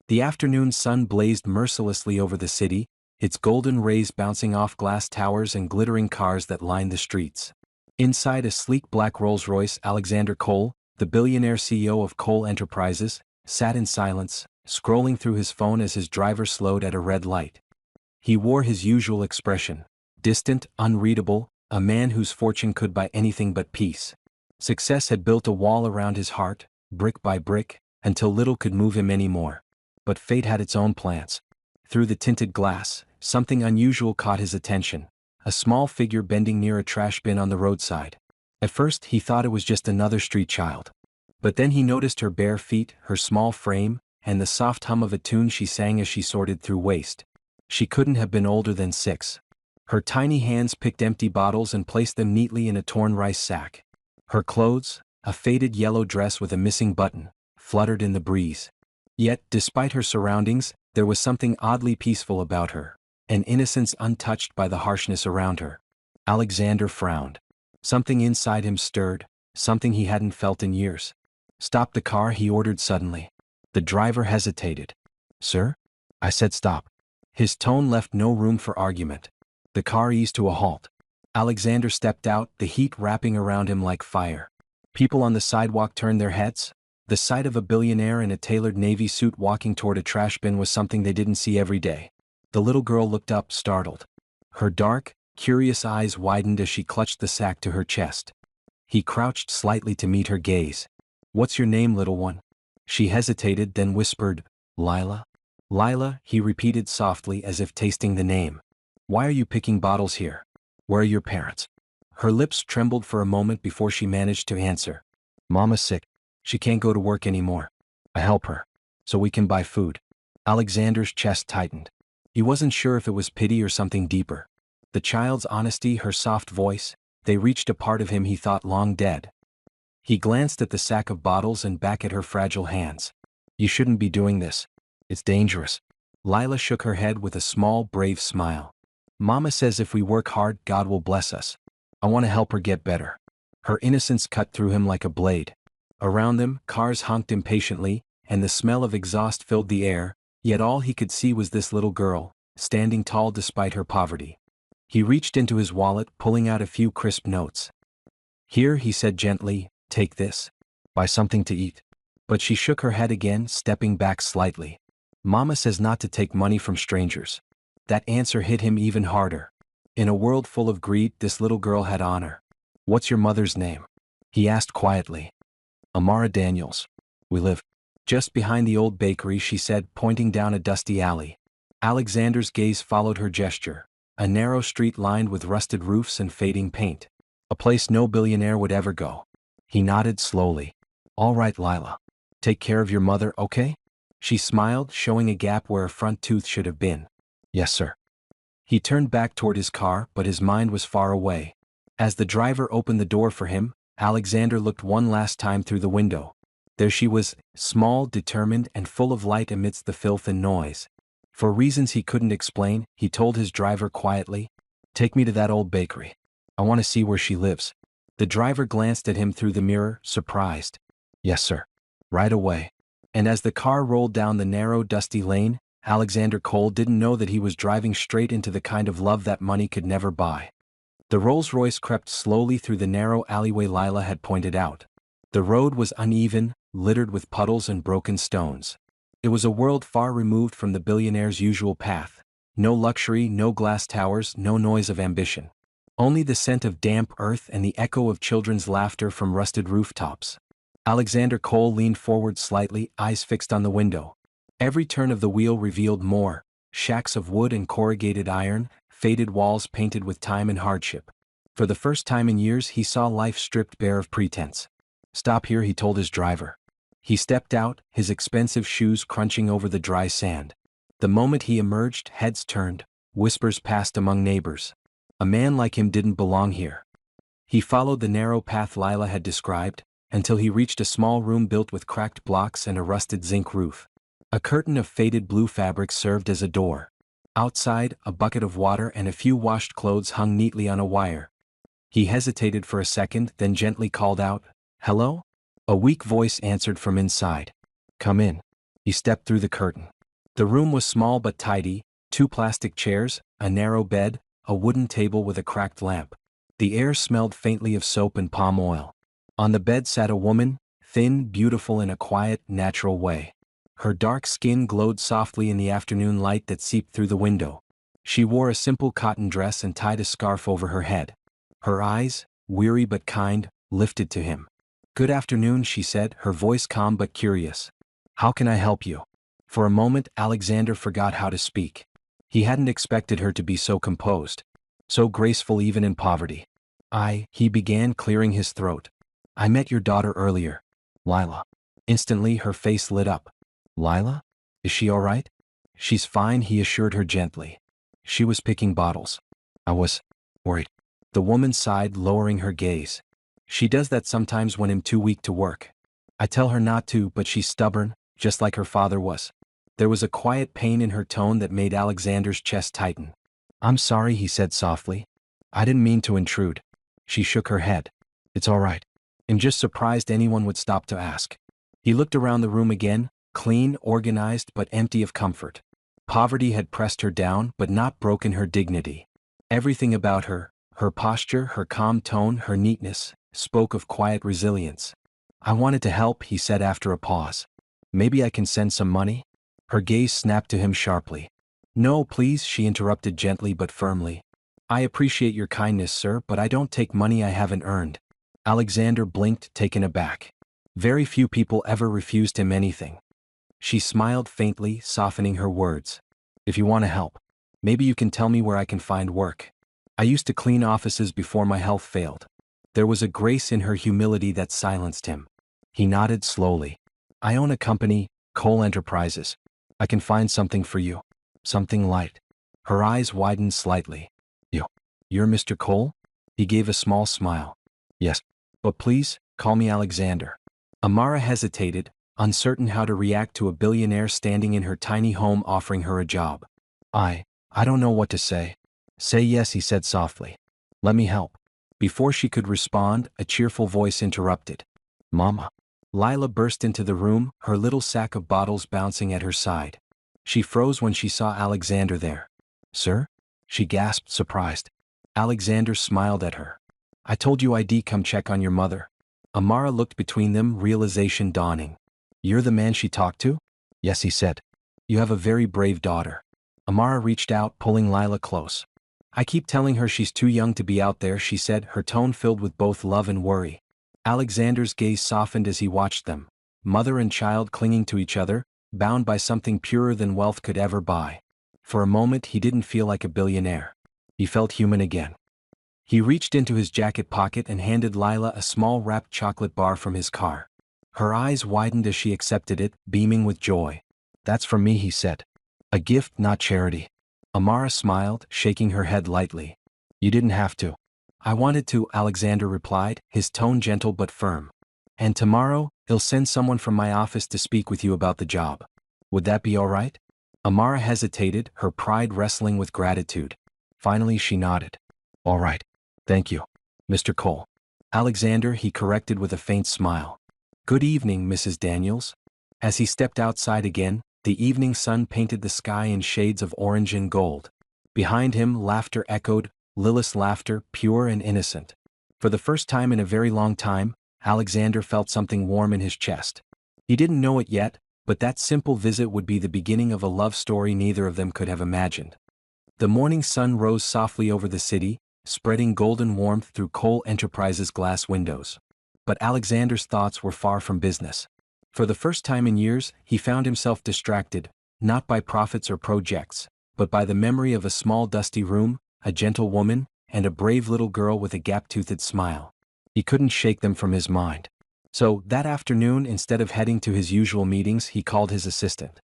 The afternoon sun blazed mercilessly over the city, its golden rays bouncing off glass towers and glittering cars that lined the streets. Inside a sleek black Rolls-Royce, Alexander Cole, the billionaire CEO of Cole Enterprises, sat in silence, scrolling through his phone as his driver slowed at a red light. He wore his usual expression, distant, unreadable, a man whose fortune could buy anything but peace. Success had built a wall around his heart, brick by brick, until little could move him anymore. But fate had its own plans. Through the tinted glass, something unusual caught his attention, a small figure bending near a trash bin on the roadside. At first he thought it was just another street child. But then he noticed her bare feet, her small frame, and the soft hum of a tune she sang as she sorted through waste. She couldn't have been older than 6. Her tiny hands picked empty bottles and placed them neatly in a torn rice sack. Her clothes, a faded yellow dress with a missing button, fluttered in the breeze. Yet, despite her surroundings, there was something oddly peaceful about her, an innocence untouched by the harshness around her. Alexander frowned. Something inside him stirred, something he hadn't felt in years. "Stop the car," he ordered suddenly. The driver hesitated. "Sir?" I said stop. His tone left no room for argument. The car eased to a halt. Alexander stepped out, the heat wrapping around him like fire. People on the sidewalk turned their heads. The sight of a billionaire in a tailored navy suit walking toward a trash bin was something they didn't see every day. The little girl looked up, startled. Her dark, curious eyes widened as she clutched the sack to her chest. He crouched slightly to meet her gaze. "What's your name, little one?" She hesitated, then whispered, "Lila." "Lila," he repeated softly as if tasting the name. "Why are you picking bottles here? Where are your parents?" Her lips trembled for a moment before she managed to answer. "Mama's sick. She can't go to work anymore. I help her, so we can buy food." Alexander's chest tightened. He wasn't sure if it was pity or something deeper. The child's honesty, her soft voice, they reached a part of him he thought long dead. He glanced at the sack of bottles and back at her fragile hands. "You shouldn't be doing this. It's dangerous." Lila shook her head with a small, brave smile. "Mama says if we work hard, God will bless us. I want to help her get better." Her innocence cut through him like a blade. Around them, cars honked impatiently, and the smell of exhaust filled the air, yet all he could see was this little girl, standing tall despite her poverty. He reached into his wallet, pulling out a few crisp notes. "Here," he said gently, "take this. Buy something to eat." But she shook her head again, stepping back slightly. "Mama says not to take money from strangers." That answer hit him even harder. In a world full of greed, this little girl had honor. "What's your mother's name?" he asked quietly. "Amara Daniels. We live just behind the old bakery," she said, pointing down a dusty alley. Alexander's gaze followed her gesture. A narrow street lined with rusted roofs and fading paint. A place no billionaire would ever go. He nodded slowly. "All right, Lila. Take care of your mother, okay?" She smiled, showing a gap where a front tooth should have been. "Yes, sir." He turned back toward his car, but his mind was far away. As the driver opened the door for him, Alexander looked one last time through the window. There she was, small, determined, and full of light amidst the filth and noise. For reasons he couldn't explain, he told his driver quietly, "Take me to that old bakery. I want to see where she lives." The driver glanced at him through the mirror, surprised. "Yes, sir. Right away." And as the car rolled down the narrow, dusty lane, Alexander Cole didn't know that he was driving straight into the kind of love that money could never buy. The Rolls-Royce crept slowly through the narrow alleyway Lila had pointed out. The road was uneven, littered with puddles and broken stones. It was a world far removed from the billionaire's usual path. No luxury, no glass towers, no noise of ambition. Only the scent of damp earth and the echo of children's laughter from rusted rooftops. Alexander Cole leaned forward slightly, eyes fixed on the window. Every turn of the wheel revealed more: shacks of wood and corrugated iron, faded walls painted with time and hardship. For the first time in years he saw life stripped bare of pretense. "Stop here," he told his driver. He stepped out, his expensive shoes crunching over the dry sand. The moment he emerged, heads turned, whispers passed among neighbors. A man like him didn't belong here. He followed the narrow path Lila had described, until he reached a small room built with cracked blocks and a rusted zinc roof. A curtain of faded blue fabric served as a door. Outside, a bucket of water and a few washed clothes hung neatly on a wire. He hesitated for a second, then gently called out, "Hello?" A weak voice answered from inside. "Come in." He stepped through the curtain. The room was small but tidy, 2 plastic chairs, a narrow bed, a wooden table with a cracked lamp. The air smelled faintly of soap and palm oil. On the bed sat a woman, thin, beautiful in a quiet, natural way. Her dark skin glowed softly in the afternoon light that seeped through the window. She wore a simple cotton dress and tied a scarf over her head. Her eyes, weary but kind, lifted to him. "Good afternoon," she said, her voice calm but curious. "How can I help you?" For a moment, Alexander forgot how to speak. He hadn't expected her to be so composed, so graceful even in poverty. He began, clearing his throat. "I met your daughter earlier, Lila." Instantly, her face lit up. "Lila? Is she all right?" "She's fine," he assured her gently. "She was picking bottles. I was worried." The woman sighed, lowering her gaze. "She does that sometimes when I'm too weak to work. I tell her not to, but she's stubborn, just like her father was." There was a quiet pain in her tone that made Alexander's chest tighten. "I'm sorry," he said softly. "I didn't mean to intrude." She shook her head. "It's all right. I'm just surprised anyone would stop to ask." He looked around the room again, clean, organized, but empty of comfort. Poverty had pressed her down, but not broken her dignity. Everything about her, her posture, her calm tone, her neatness, spoke of quiet resilience. "I wanted to help," he said after a pause. "Maybe I can send some money?" Her gaze snapped to him sharply. "No, please," she interrupted gently but firmly. "I appreciate your kindness, sir, but I don't take money I haven't earned." Alexander blinked, taken aback. Very few people ever refused him anything. She smiled faintly, softening her words. "If you want to help, maybe you can tell me where I can find work. I used to clean offices before my health failed." There was a grace in her humility that silenced him. He nodded slowly. "I own a company, Cole Enterprises. I can find something for you. Something light." Her eyes widened slightly. You're Mr. Cole?" He gave a small smile. "Yes. But please, call me Alexander." Amara hesitated, uncertain how to react to a billionaire standing in her tiny home offering her a job. I don't know what to say." "Say yes," he said softly. "Let me help." Before she could respond, a cheerful voice interrupted. "Mama." Lila burst into the room, her little sack of bottles bouncing at her side. She froze when she saw Alexander there. "Sir?" she gasped, surprised. Alexander smiled at her. "I told you I'd come check on your mother." Amara looked between them, realization dawning. "You're the man she talked to?" "Yes," he said. "You have a very brave daughter." Amara reached out, pulling Lila close. "I keep telling her she's too young to be out there," she said, her tone filled with both love and worry. Alexander's gaze softened as he watched them, mother and child clinging to each other, bound by something purer than wealth could ever buy. For a moment he didn't feel like a billionaire. He felt human again. He reached into his jacket pocket and handed Lila a small wrapped chocolate bar from his car. Her eyes widened as she accepted it, beaming with joy. "That's from me," he said. "A gift, not charity." Amara smiled, shaking her head lightly. "You didn't have to." "I wanted to," Alexander replied, his tone gentle but firm. "And tomorrow, he'll send someone from my office to speak with you about the job. Would that be all right?" Amara hesitated, her pride wrestling with gratitude. Finally she nodded. "All right. Thank you, Mr. Cole." "Alexander," he corrected with a faint smile. "Good evening, Mrs. Daniels." As he stepped outside again, the evening sun painted the sky in shades of orange and gold. Behind him, laughter echoed, Lilith's laughter, pure and innocent. For the first time in a very long time, Alexander felt something warm in his chest. He didn't know it yet, but that simple visit would be the beginning of a love story neither of them could have imagined. The morning sun rose softly over the city, spreading golden warmth through Cole Enterprises' glass windows. But Alexander's thoughts were far from business. For the first time in years, he found himself distracted, not by profits or projects, but by the memory of a small dusty room, a gentle woman, and a brave little girl with a gap-toothed smile. He couldn't shake them from his mind. So, that afternoon, instead of heading to his usual meetings, he called his assistant.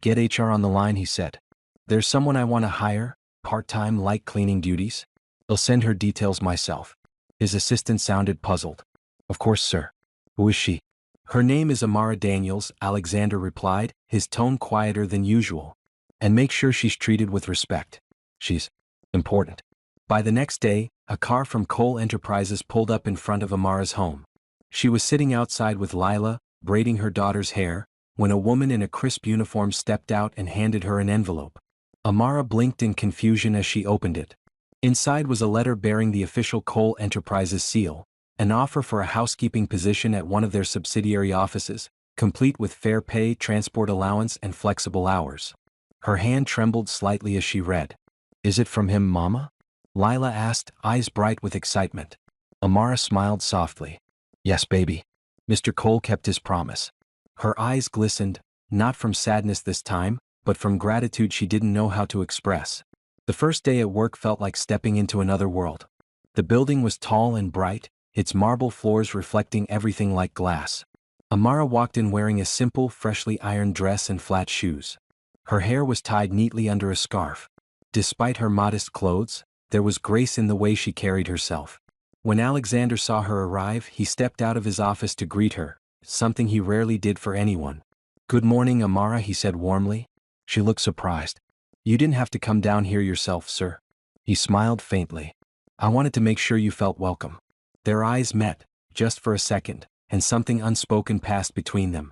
"Get HR on the line," he said. "There's someone I want to hire, part-time, light cleaning duties. I'll send her details myself." His assistant sounded puzzled. "Of course, sir. Who is she?" "Her name is Amara Daniels," Alexander replied, his tone quieter than usual. "And make sure she's treated with respect. She's important." By the next day, a car from Cole Enterprises pulled up in front of Amara's home. She was sitting outside with Lila, braiding her daughter's hair, when a woman in a crisp uniform stepped out and handed her an envelope. Amara blinked in confusion as she opened it. Inside was a letter bearing the official Cole Enterprises seal, an offer for a housekeeping position at one of their subsidiary offices, complete with fair pay, transport allowance, and flexible hours. Her hand trembled slightly as she read. "Is it from him, Mama?" Lila asked, eyes bright with excitement. Amara smiled softly. "Yes, baby." Mr. Cole kept his promise. Her eyes glistened, not from sadness this time, but from gratitude she didn't know how to express. The first day at work felt like stepping into another world. The building was tall and bright, its marble floors reflecting everything like glass. Amara walked in wearing a simple, freshly ironed dress and flat shoes. Her hair was tied neatly under a scarf. Despite her modest clothes, there was grace in the way she carried herself. When Alexander saw her arrive, he stepped out of his office to greet her, something he rarely did for anyone. "Good morning, Amara," he said warmly. She looked surprised. "You didn't have to come down here yourself, sir." He smiled faintly. "I wanted to make sure you felt welcome." Their eyes met, just for a second, and something unspoken passed between them.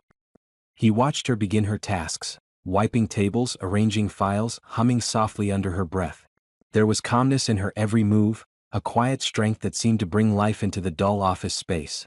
He watched her begin her tasks, wiping tables, arranging files, humming softly under her breath. There was calmness in her every move, a quiet strength that seemed to bring life into the dull office space.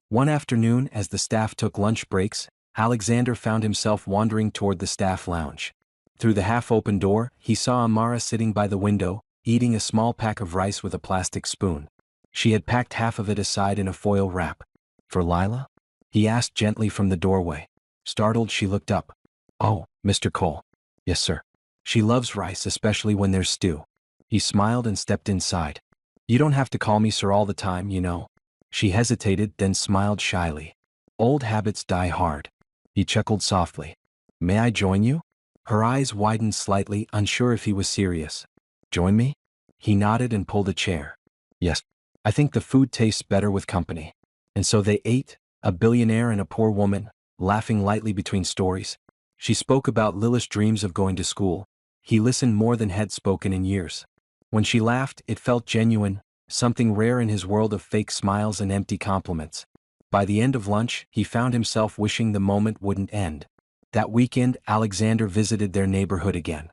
One afternoon, as the staff took lunch breaks, Alexander found himself wandering toward the staff lounge. Through the half-open door, he saw Amara sitting by the window, eating a small pack of rice with a plastic spoon. She had packed half of it aside in a foil wrap. "For Lila?" he asked gently from the doorway. Startled, she looked up. "Oh, Mr. Cole." "Yes, sir. She loves rice, especially when there's stew." He smiled and stepped inside. "You don't have to call me sir all the time, you know." She hesitated, then smiled shyly. "Old habits die hard." He chuckled softly. "May I join you?" Her eyes widened slightly, unsure if he was serious. "Join me?" He nodded and pulled a chair. "Yes. I think the food tastes better with company." And so they ate, a billionaire and a poor woman, laughing lightly between stories. She spoke about Lila's dreams of going to school. He listened more than had spoken in years. When she laughed, it felt genuine, something rare in his world of fake smiles and empty compliments. By the end of lunch, he found himself wishing the moment wouldn't end. That weekend, Alexander visited their neighborhood again.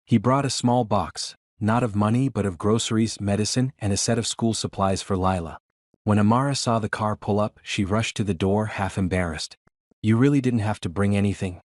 He brought a small box, not of money but of groceries, medicine, and a set of school supplies for Lila. When Amara saw the car pull up, she rushed to the door, half embarrassed. "You really didn't have to bring anything."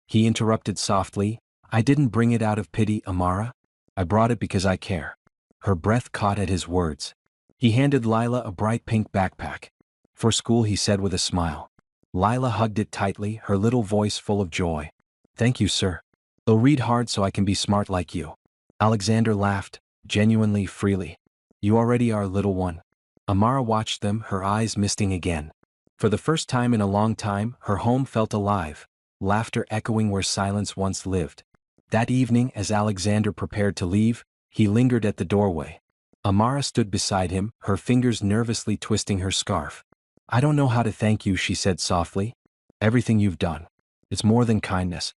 He interrupted softly. "I didn't bring it out of pity, Amara. I brought it because I care." Her breath caught at his words. He handed Lila a bright pink backpack. "For school," he said with a smile. Lila hugged it tightly, her little voice full of joy. "Thank you, sir. I'll read hard so I can be smart like you." Alexander laughed, genuinely, freely. "You already are, little one." Amara watched them, her eyes misting again. For the first time in a long time, her home felt alive, laughter echoing where silence once lived. That evening, as Alexander prepared to leave, he lingered at the doorway. Amara stood beside him, her fingers nervously twisting her scarf. "I don't know how to thank you," she said softly. "Everything you've done. It's more than kindness."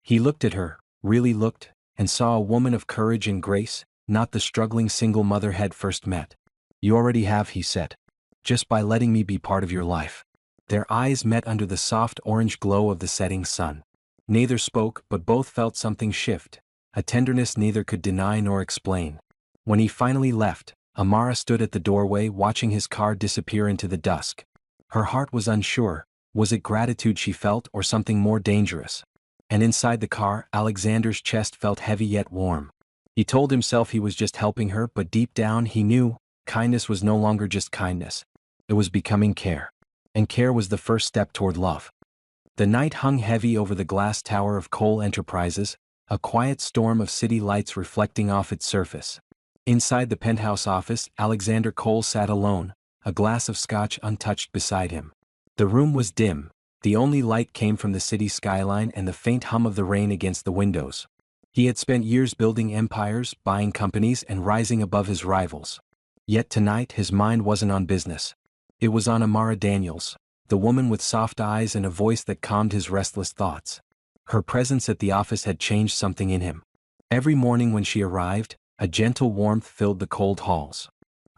He looked at her, really looked, and saw a woman of courage and grace, not the struggling single mother had first met. "You already have," he said. "Just by letting me be part of your life." Their eyes met under the soft orange glow of the setting sun. Neither spoke, but both felt something shift, a tenderness neither could deny nor explain. When he finally left, Amara stood at the doorway watching his car disappear into the dusk. Her heart was unsure, was it gratitude she felt or something more dangerous? And inside the car, Alexander's chest felt heavy yet warm. He told himself he was just helping her, but deep down he knew, kindness was no longer just kindness. It was becoming care. And care was the first step toward love. The night hung heavy over the glass tower of Cole Enterprises, a quiet storm of city lights reflecting off its surface. Inside the penthouse office, Alexander Cole sat alone, a glass of scotch untouched beside him. The room was dim. The only light came from the city skyline and the faint hum of the rain against the windows. He had spent years building empires, buying companies, and rising above his rivals. Yet tonight his mind wasn't on business. It was on Amara Daniels, the woman with soft eyes and a voice that calmed his restless thoughts. Her presence at the office had changed something in him. Every morning when she arrived, a gentle warmth filled the cold halls.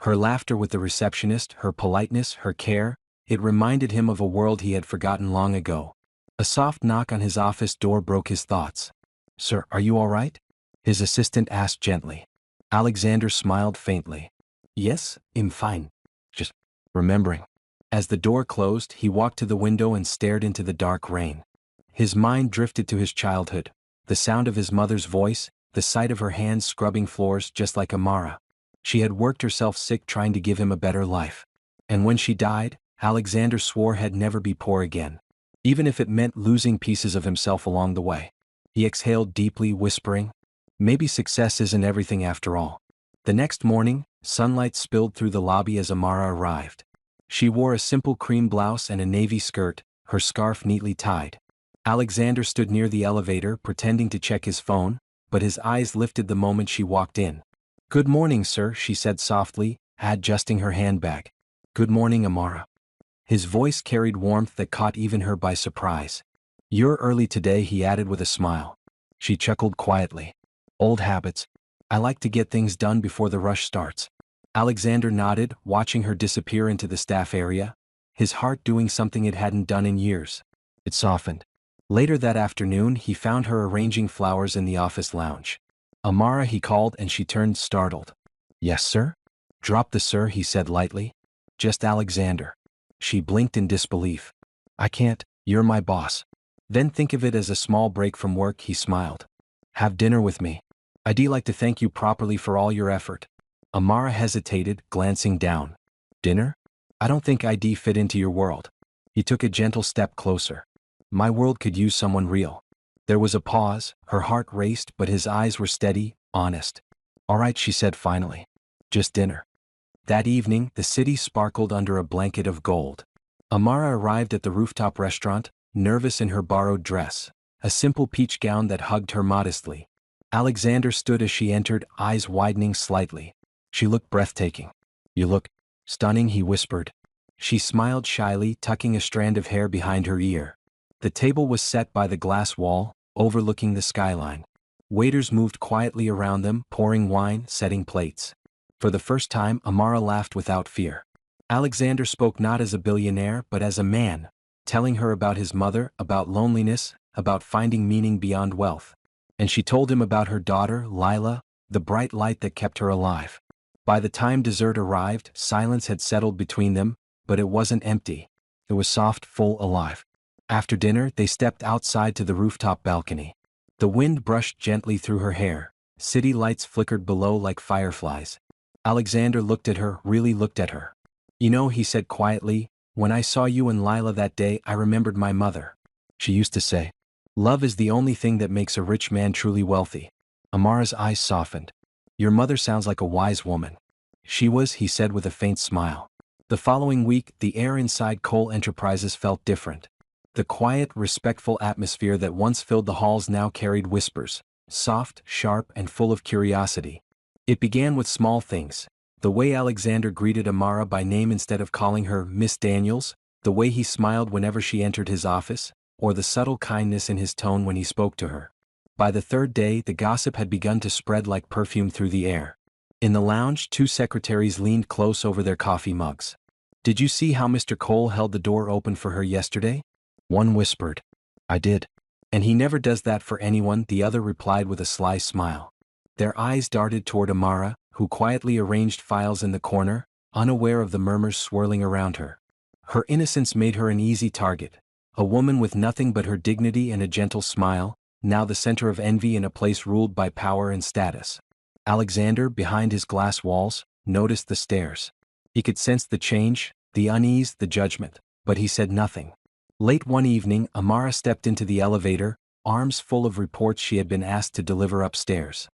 Her laughter with the receptionist, her politeness, her care, it reminded him of a world he had forgotten long ago. A soft knock on his office door broke his thoughts. "Sir, are you all right?" his assistant asked gently. Alexander smiled faintly. "Yes, I'm fine. Just remembering." As the door closed, he walked to the window and stared into the dark rain. His mind drifted to his childhood, the sound of his mother's voice, the sight of her hands scrubbing floors just like Amara. She had worked herself sick trying to give him a better life. And when she died, Alexander swore he'd never be poor again, even if it meant losing pieces of himself along the way. He exhaled deeply, whispering, "Maybe success isn't everything after all." The next morning, sunlight spilled through the lobby as Amara arrived. She wore a simple cream blouse and a navy skirt, her scarf neatly tied. Alexander stood near the elevator pretending to check his phone, but his eyes lifted the moment she walked in. "Good morning, sir," she said softly, adjusting her handbag. "Good morning, Amara." His voice carried warmth that caught even her by surprise. "You're early today," he added with a smile. She chuckled quietly. "Old habits. I like to get things done before the rush starts." Alexander nodded, watching her disappear into the staff area, his heart doing something it hadn't done in years. It softened. Later that afternoon, he found her arranging flowers in the office lounge. "Amara," he called, and she turned startled. "Yes, sir?" "Drop the sir," he said lightly. "Just Alexander." She blinked in disbelief. "I can't, you're my boss." "Then think of it as a small break from work," he smiled. "Have dinner with me. I'd like to thank you properly for all your effort." Amara hesitated, glancing down. "Dinner? I don't think I'd fit into your world." He took a gentle step closer. "My world could use someone real." There was a pause, her heart raced, but his eyes were steady, honest. "All right," she said finally. "Just dinner." That evening, the city sparkled under a blanket of gold. Amara arrived at the rooftop restaurant, nervous in her borrowed dress, a simple peach gown that hugged her modestly. Alexander stood as she entered, eyes widening slightly. She looked breathtaking. "You look stunning," he whispered. She smiled shyly, tucking a strand of hair behind her ear. The table was set by the glass wall, overlooking the skyline. Waiters moved quietly around them, pouring wine, setting plates. For the first time, Amara laughed without fear. Alexander spoke not as a billionaire but as a man, telling her about his mother, about loneliness, about finding meaning beyond wealth. And she told him about her daughter, Lila, the bright light that kept her alive. By the time dessert arrived, silence had settled between them, but it wasn't empty. It was soft, full, alive. After dinner, they stepped outside to the rooftop balcony. The wind brushed gently through her hair. City lights flickered below like fireflies. Alexander looked at her, really looked at her. "You know," he said quietly, "when I saw you and Lila that day, I remembered my mother. She used to say, 'Love is the only thing that makes a rich man truly wealthy.'" Amara's eyes softened. "Your mother sounds like a wise woman." "She was," he said with a faint smile. The following week, the air inside Cole Enterprises felt different. The quiet, respectful atmosphere that once filled the halls now carried whispers, soft, sharp, and full of curiosity. It began with small things. The way Alexander greeted Amara by name instead of calling her Miss Daniels, the way he smiled whenever she entered his office, or the subtle kindness in his tone when he spoke to her. By the third day, the gossip had begun to spread like perfume through the air. In the lounge, two secretaries leaned close over their coffee mugs. "Did you see how Mr. Cole held the door open for her yesterday?" One whispered. "I did." "And he never does that for anyone," the other replied with a sly smile. Their eyes darted toward Amara, who quietly arranged files in the corner, unaware of the murmurs swirling around her. Her innocence made her an easy target. A woman with nothing but her dignity and a gentle smile, now the center of envy in a place ruled by power and status. Alexander, behind his glass walls, noticed the stares. He could sense the change, the unease, the judgment, but he said nothing. Late one evening, Amara stepped into the elevator, arms full of reports she had been asked to deliver upstairs.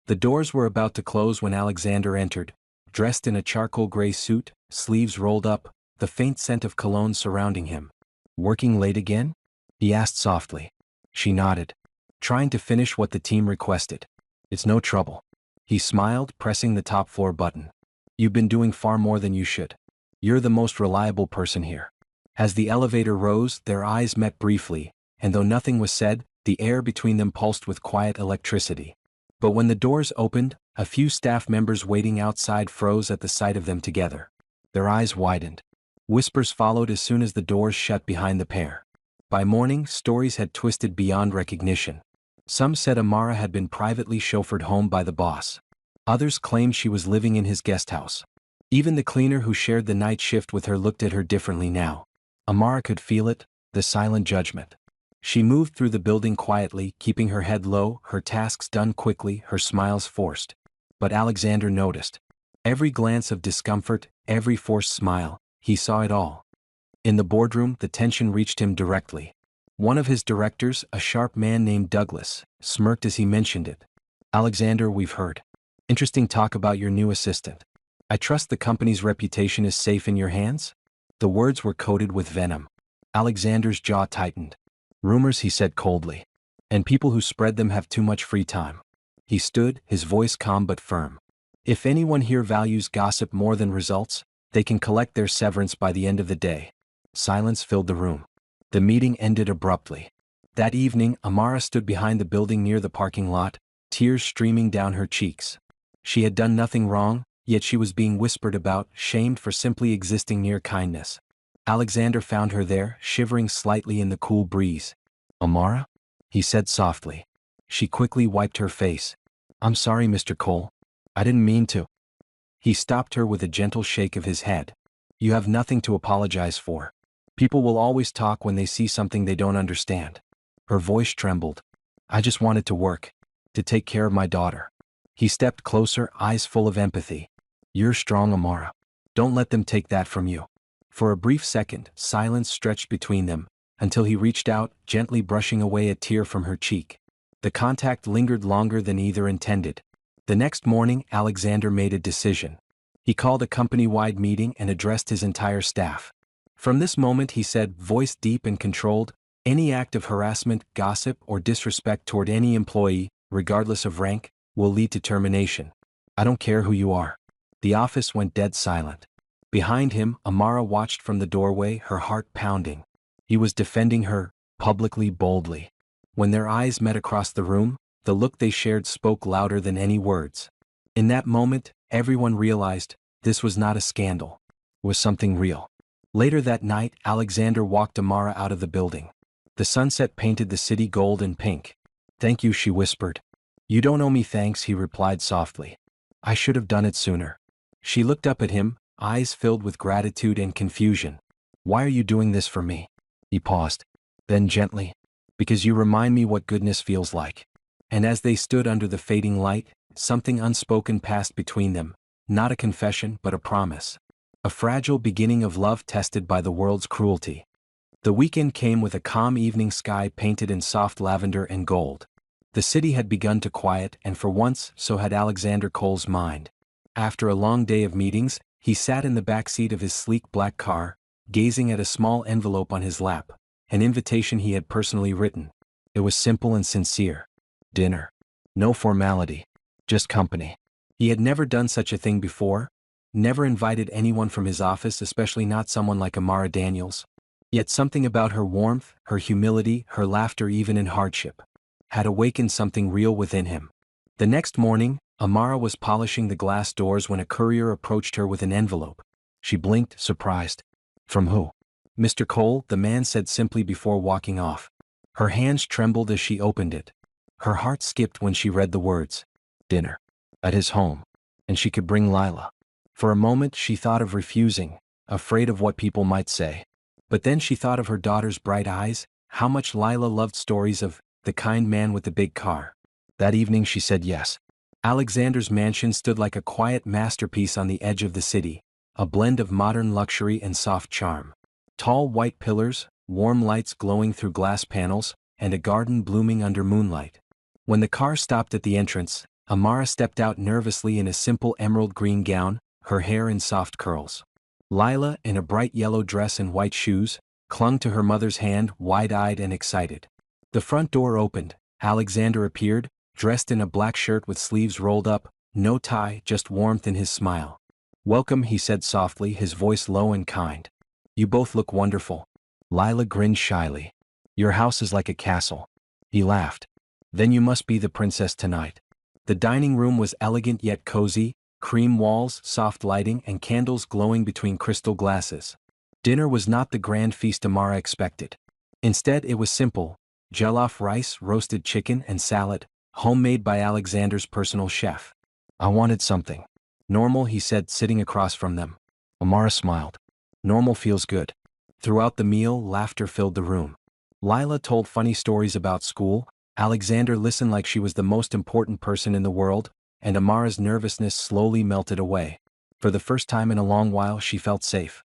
The doors were about to close when Alexander entered, dressed in a charcoal gray suit, sleeves rolled up, the faint scent of cologne surrounding him. "Working late again?" he asked softly. She nodded. "Trying to finish what the team requested. It's no trouble." He smiled, pressing the top floor button. "You've been doing far more than you should. You're the most reliable person here." As the elevator rose, their eyes met briefly, and though nothing was said, the air between them pulsed with quiet electricity. But when the doors opened, a few staff members waiting outside froze at the sight of them together. Their eyes widened. Whispers followed as soon as the doors shut behind the pair. By morning, stories had twisted beyond recognition. Some said Amara had been privately chauffeured home by the boss. Others claimed she was living in his guest house. Even the cleaner who shared the night shift with her looked at her differently now. Amara could feel it, the silent judgment. She moved through the building quietly, keeping her head low, her tasks done quickly, her smiles forced. But Alexander noticed. Every glance of discomfort, every forced smile, he saw it all. In the boardroom, the tension reached him directly. One of his directors, a sharp man named Douglas, smirked as he mentioned it. "Alexander, we've heard. Interesting talk about your new assistant. I trust the company's reputation is safe in your hands?" The words were coated with venom. Alexander's jaw tightened. "Rumors," he said coldly. "And people who spread them have too much free time." He stood, his voice calm but firm. "If anyone here values gossip more than results, they can collect their severance by the end of the day." Silence filled the room. The meeting ended abruptly. That evening, Amara stood behind the building near the parking lot, tears streaming down her cheeks. She had done nothing wrong, yet she was being whispered about, shamed for simply existing near kindness. Alexander found her there, shivering slightly in the cool breeze. "Amara?" he said softly. She quickly wiped her face. "I'm sorry, Mr. Cole. I didn't mean to." He stopped her with a gentle shake of his head. "You have nothing to apologize for. People will always talk when they see something they don't understand." Her voice trembled. "I just wanted to work. To take care of my daughter." He stepped closer, eyes full of empathy. "You're strong, Amara. Don't let them take that from you." For a brief second, silence stretched between them, until he reached out, gently brushing away a tear from her cheek. The contact lingered longer than either intended. The next morning, Alexander made a decision. He called a company-wide meeting and addressed his entire staff. From this moment, he said, voice deep and controlled, any act of harassment, gossip, or disrespect toward any employee, regardless of rank, will lead to termination. I don't care who you are. The office went dead silent. Behind him, Amara watched from the doorway, her heart pounding. He was defending her, publicly, boldly. When their eyes met across the room, the look they shared spoke louder than any words. In that moment, everyone realized this was not a scandal. It was something real. Later that night, Alexander walked Amara out of the building. The sunset painted the city gold and pink. "Thank you," she whispered. "You don't owe me thanks," he replied softly. "I should have done it sooner." She looked up at him, eyes filled with gratitude and confusion. "Why are you doing this for me?" He paused. Then gently, "Because you remind me what goodness feels like." And as they stood under the fading light, something unspoken passed between them, not a confession but a promise. A fragile beginning of love tested by the world's cruelty. The weekend came with a calm evening sky painted in soft lavender and gold. The city had begun to quiet, and for once, so had Alexander Cole's mind. After a long day of meetings, he sat in the back seat of his sleek black car, gazing at a small envelope on his lap, an invitation he had personally written. It was simple and sincere. Dinner. No formality. Just company. He had never done such a thing before, never invited anyone from his office, especially not someone like Amara Daniels. Yet something about her warmth, her humility, her laughter even in hardship, had awakened something real within him. The next morning, Amara was polishing the glass doors when a courier approached her with an envelope. She blinked, surprised. "From who?" "Mr. Cole," the man said simply before walking off. Her hands trembled as she opened it. Her heart skipped when she read the words. Dinner. At his home. And she could bring Lila. For a moment she thought of refusing, afraid of what people might say. But then she thought of her daughter's bright eyes, how much Lila loved stories of the kind man with the big car. That evening she said yes. Alexander's mansion stood like a quiet masterpiece on the edge of the city, a blend of modern luxury and soft charm. Tall white pillars, warm lights glowing through glass panels, and a garden blooming under moonlight. When the car stopped at the entrance, Amara stepped out nervously in a simple emerald green gown, her hair in soft curls. Lila, in a bright yellow dress and white shoes, clung to her mother's hand, wide-eyed and excited. The front door opened. Alexander appeared, dressed in a black shirt with sleeves rolled up, no tie, just warmth in his smile. "Welcome," he said softly, his voice low and kind. "You both look wonderful." Lila grinned shyly. "Your house is like a castle." He laughed. "Then you must be the princess tonight." The dining room was elegant yet cozy, cream walls, soft lighting, and candles glowing between crystal glasses. Dinner was not the grand feast Amara expected. Instead it was simple: jollof rice, roasted chicken, and salad, homemade by Alexander's personal chef. I wanted something normal, he said, sitting across from them. Amara smiled. Normal feels good. Throughout the meal, laughter filled the room. Lila told funny stories about school, Alexander listened like she was the most important person in the world, and Amara's nervousness slowly melted away. For the first time in a long while she felt safe.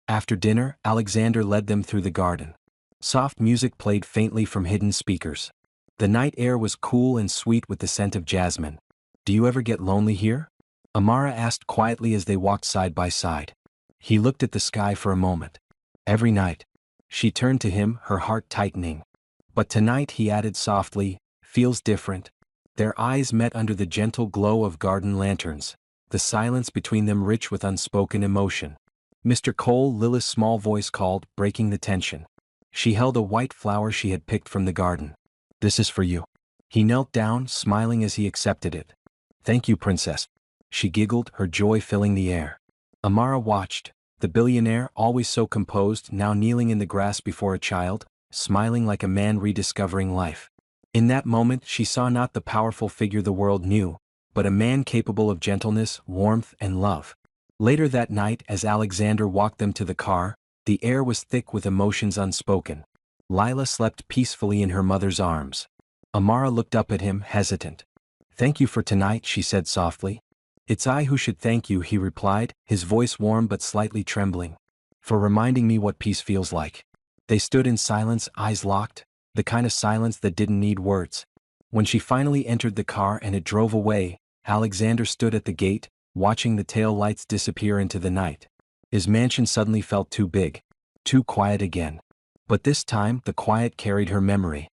After dinner, Alexander led them through the garden. Soft music played faintly from hidden speakers. The night air was cool and sweet with the scent of jasmine. Do you ever get lonely here? Amara asked quietly as they walked side by side. He looked at the sky for a moment. Every night. She turned to him, her heart tightening. But tonight, he added softly, feels different. Their eyes met under the gentle glow of garden lanterns, the silence between them rich with unspoken emotion. Mr. Cole, Lila's small voice called, breaking the tension. She held a white flower she had picked from the garden. This is for you. He knelt down, smiling as he accepted it. Thank you, princess. She giggled, her joy filling the air. Amara watched, the billionaire, always so composed, now kneeling in the grass before a child, smiling like a man rediscovering life. In that moment she saw not the powerful figure the world knew, but a man capable of gentleness, warmth, and love. Later that night, as Alexander walked them to the car, the air was thick with emotions unspoken. Lila slept peacefully in her mother's arms. Amara looked up at him, hesitant. Thank you for tonight, she said softly. It's I who should thank you, he replied, his voice warm but slightly trembling. For reminding me what peace feels like. They stood in silence, eyes locked, the kind of silence that didn't need words. When she finally entered the car and it drove away, Alexander stood at the gate, watching the tail lights disappear into the night. His mansion suddenly felt too big, too quiet again. But this time, the quiet carried her memory.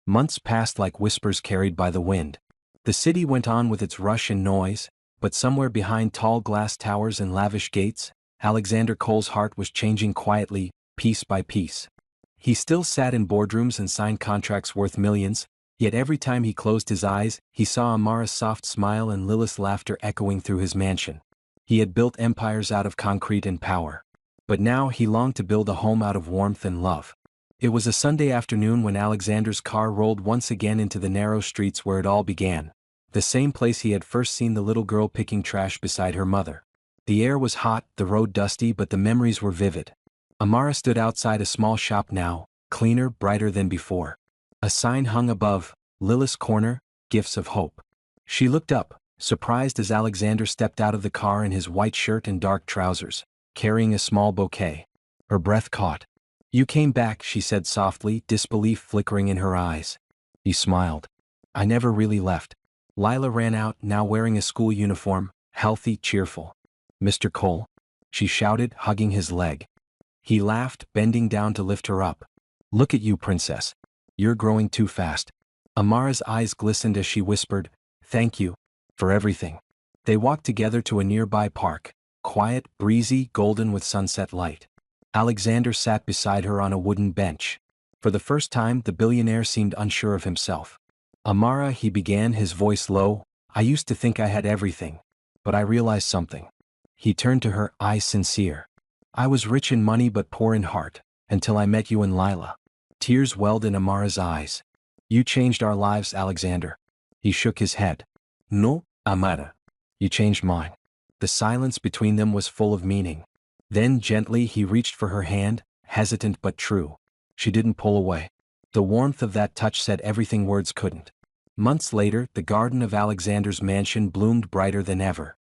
Months passed like whispers carried by the wind. The city went on with its rush and noise, but somewhere behind tall glass towers and lavish gates, Alexander Cole's heart was changing quietly, piece by piece. He still sat in boardrooms and signed contracts worth millions, yet every time he closed his eyes, he saw Amara's soft smile and Lilith's laughter echoing through his mansion. He had built empires out of concrete and power. But now he longed to build a home out of warmth and love. It was a Sunday afternoon when Alexander's car rolled once again into the narrow streets where it all began. The same place he had first seen the little girl picking trash beside her mother. The air was hot, the road dusty, but the memories were vivid. Amara stood outside a small shop now, cleaner, brighter than before. A sign hung above, Lilith's Corner, Gifts of Hope. She looked up, surprised as Alexander stepped out of the car in his white shirt and dark trousers, carrying a small bouquet. Her breath caught. You came back, she said softly, disbelief flickering in her eyes. He smiled. I never really left. Lila ran out, now wearing a school uniform, healthy, cheerful. Mr. Cole? She shouted, hugging his leg. He laughed, bending down to lift her up. Look at you, princess. You're growing too fast. Amara's eyes glistened as she whispered, thank you. For everything. They walked together to a nearby park, quiet, breezy, golden with sunset light. Alexander sat beside her on a wooden bench. For the first time, the billionaire seemed unsure of himself. Amara, he began, his voice low, I used to think I had everything. But I realized something. He turned to her, eyes sincere. I was rich in money but poor in heart, until I met you and Lila. Tears welled in Amara's eyes. You changed our lives, Alexander. He shook his head. No, Amara. You changed mine. The silence between them was full of meaning. Then gently he reached for her hand, hesitant but true. She didn't pull away. The warmth of that touch said everything words couldn't. Months later, the garden of Alexander's mansion bloomed brighter than ever.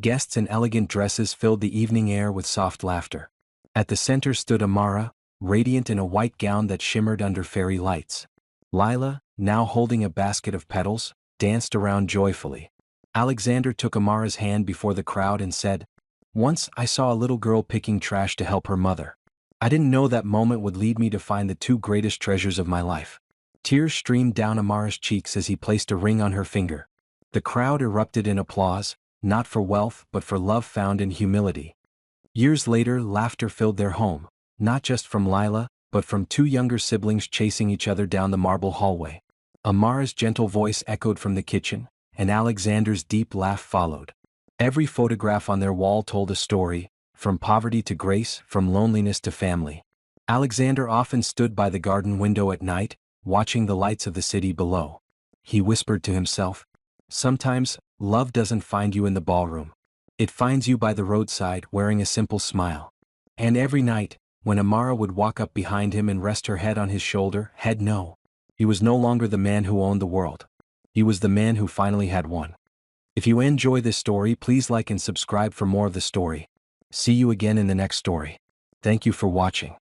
Guests in elegant dresses filled the evening air with soft laughter. At the center stood Amara, radiant in a white gown that shimmered under fairy lights. Lila, now holding a basket of petals, danced around joyfully. Alexander took Amara's hand before the crowd and said, Once I saw a little girl picking trash to help her mother. I didn't know that moment would lead me to find the two greatest treasures of my life. Tears streamed down Amara's cheeks as he placed a ring on her finger. The crowd erupted in applause, not for wealth but for love found in humility. Years later, laughter filled their home, not just from Lila, but from two younger siblings chasing each other down the marble hallway. Amara's gentle voice echoed from the kitchen, and Alexander's deep laugh followed. Every photograph on their wall told a story, from poverty to grace, from loneliness to family. Alexander often stood by the garden window at night, watching the lights of the city below. He whispered to himself, "Sometimes, love doesn't find you in the ballroom. It finds you by the roadside wearing a simple smile." And every night, when Amara would walk up behind him and rest her head on his shoulder, he was no longer the man who owned the world. He was the man who finally had one. If you enjoy this story, please like and subscribe for more of the story. See you again in the next story. Thank you for watching.